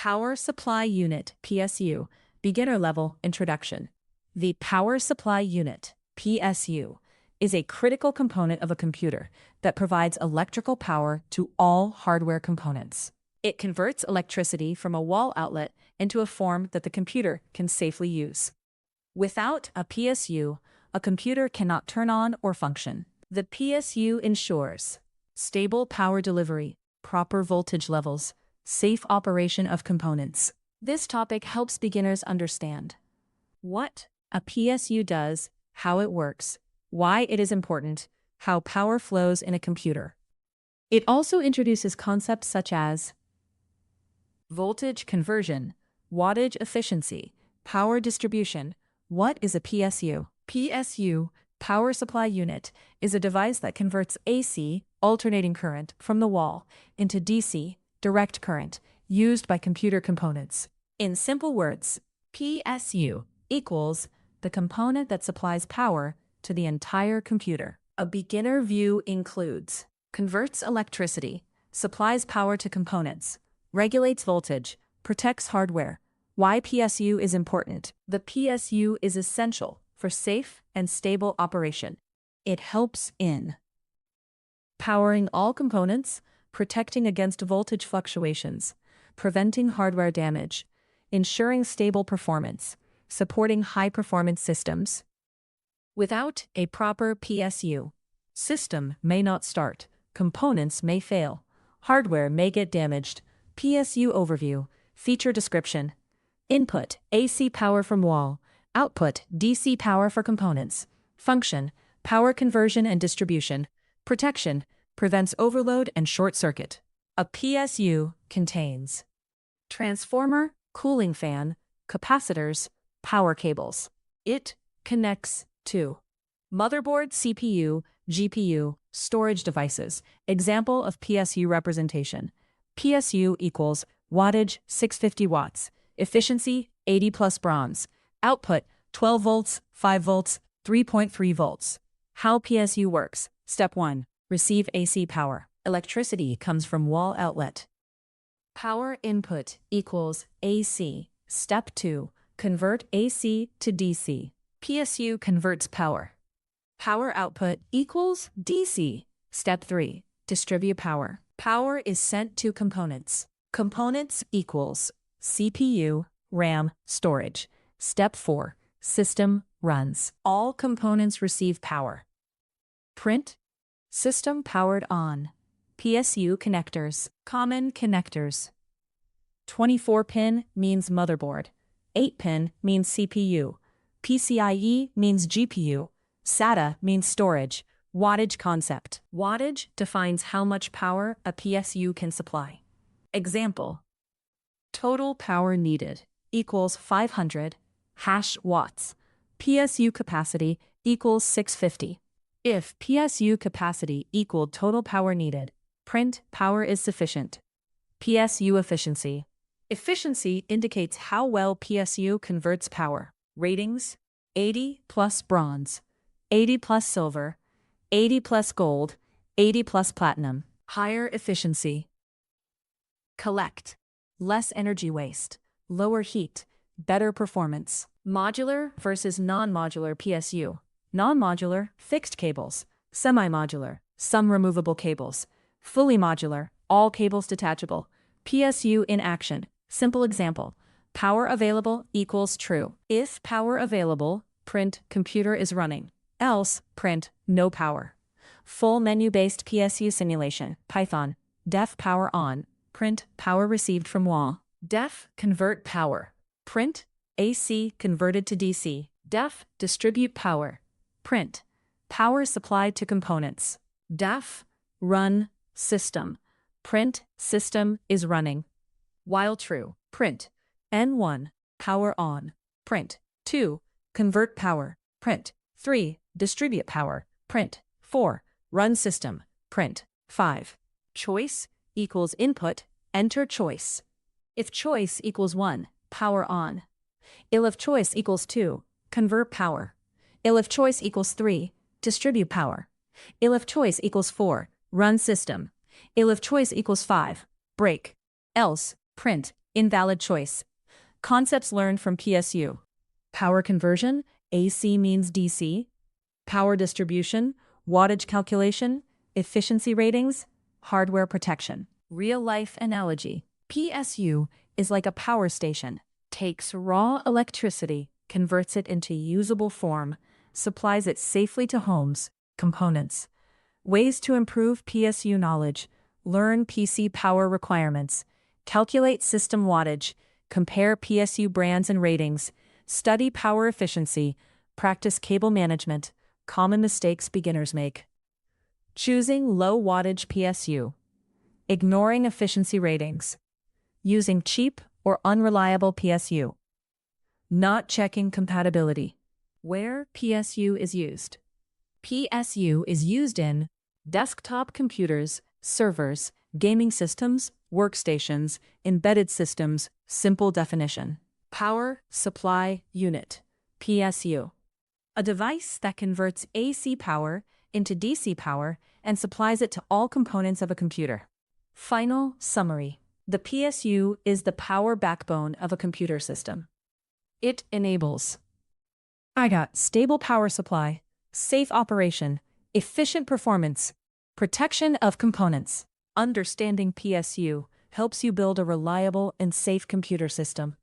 Power Supply Unit, PSU, Beginner Level Introduction. The Power Supply Unit, PSU, is a critical component of a computer that provides electrical power to all hardware components. It converts electricity from a wall outlet into a form that the computer can safely use. Without a PSU, a computer cannot turn on or function. The PSU ensures stable power delivery, proper voltage levels, safe operation of components. This topic helps beginners understand what a PSU does, how it works, why it is important, how power flows in a computer. It also introduces concepts such as voltage conversion, wattage efficiency, power distribution. What is a PSU? PSU, Power Supply Unit, is a device that converts AC, alternating current, from the wall into DC, direct current, used by computer components. In simple words, PSU equals the component that supplies power to the entire computer. A beginner view includes converts electricity, supplies power to components, regulates voltage, protects hardware. Why PSU is important. The PSU is essential for safe and stable operation. It helps in powering all components, protecting against voltage fluctuations, preventing hardware damage, ensuring stable performance, supporting high-performance systems. Without a proper PSU, system may not start, components may fail, hardware may get damaged. PSU overview, feature description. Input, AC power from wall. Output, DC power for components. Function, power conversion and distribution. Protection, prevents overload and short circuit. A PSU contains transformer, cooling fan, capacitors, power cables. It connects to motherboard, CPU, GPU, storage devices. Example of PSU representation. PSU equals wattage 650 watts, efficiency 80 plus bronze, output 12 volts, 5 volts, 3.3 volts. How PSU works. Step 1. Receive AC power. Electricity comes from wall outlet. Power input equals AC. Step 2. Convert AC to DC. PSU converts power. Power output equals DC. Step 3. Distribute power. Power is sent to components. Components equals CPU, RAM, storage. Step 4. System runs. All components receive power. Print. System powered on. PSU connectors. Common connectors. 24-pin means motherboard. 8-pin means CPU. PCIe means GPU. SATA means storage. Wattage concept. Wattage defines how much power a PSU can supply. Example. Total power needed equals 500 watts. PSU capacity equals 650. If PSU capacity equaled total power needed, print power is sufficient. PSU efficiency. Efficiency indicates how well PSU converts power. Ratings: 80 plus bronze, 80 plus silver, 80 plus gold, 80 plus platinum. Higher efficiency. Collect. Less energy waste, lower heat, better performance. Modular versus non-modular PSU. Non-modular, fixed cables. Semi-modular, some removable cables. Fully modular, all cables detachable. PSU in action. Simple example. Power available equals true. If power available, print computer is running. Else, print no power. Full menu-based PSU simulation. Python. Def power on. Print power received from wall. Def convert power. Print AC converted to DC. Def distribute power. Print power supplied to components. Def run system. Print system is running. While true, print N1 power on. Print 2 convert power. Print 3 distribute power. Print 4 run system. Print 5 choice equals input, enter choice. If choice equals 1, power on. If choice equals 2, convert power. If choice equals 3, distribute power. If choice equals 4, run system. If choice equals 5, break. Else, print Invalid choice. Concepts learned from PSU. Power conversion, AC means DC. Power distribution, wattage calculation, efficiency ratings, hardware protection. Real-life analogy. PSU is like a power station. Takes raw electricity, converts it into usable form, supplies it safely to homes, components. Ways to improve PSU knowledge. Learn PC power requirements. Calculate system wattage. Compare PSU brands and ratings. Study power efficiency. Practice cable management. Common mistakes beginners make. Choosing low wattage PSU. Ignoring efficiency ratings. Using cheap or unreliable PSU. Not checking compatibility. Where PSU is used. PSU is used in desktop computers, servers, gaming systems, workstations, embedded systems. Simple definition. Power supply unit, PSU. A device that converts AC power into DC power and supplies it to all components of a computer. Final summary. The PSU is the power backbone of a computer system. It enables stable power supply, safe operation, efficient performance, protection of components. Understanding PSU helps you build a reliable and safe computer system.